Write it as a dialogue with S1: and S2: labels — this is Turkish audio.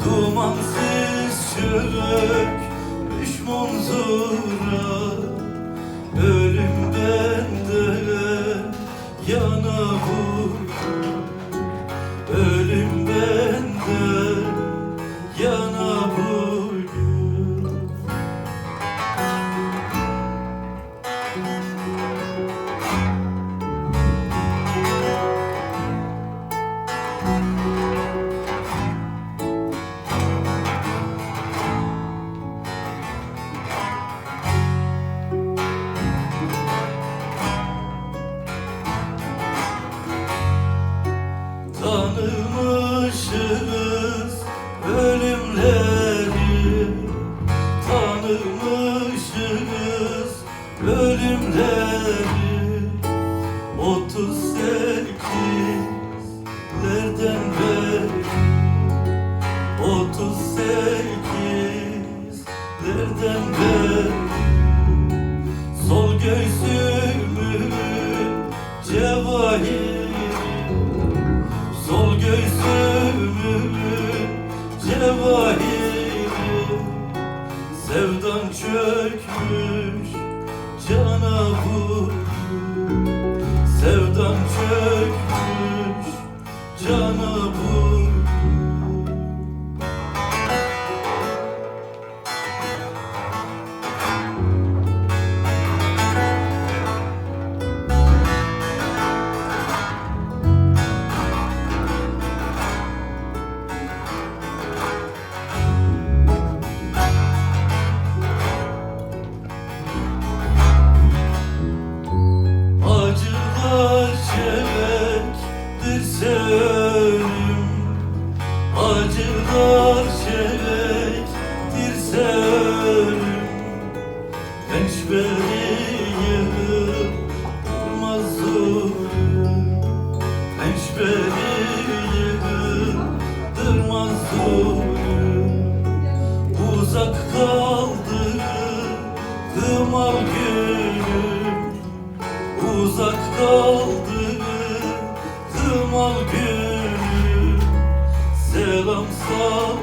S1: Dumansız çökmüş manzara, ölüm benden yana vurdu, ölüm benden yana vurdu. Tanımışız ölümleri, tanımışız ölümleri. 38'lerden beri, 38'lerden beri. Sol göğsümün cevahiri, sol göğsümün cevahiri. Sevdan çökmüş cana vurdu, sevdan çökmüş cana vurdu. Acılar çektirse ölüm, acılar çektirse ölüm. Pençberi yıkılmaz zulüm, pençberi yıkılmaz zulüm. Uzak kaldı kımal günüm, uzak kaldı kımal günüm. Selam sal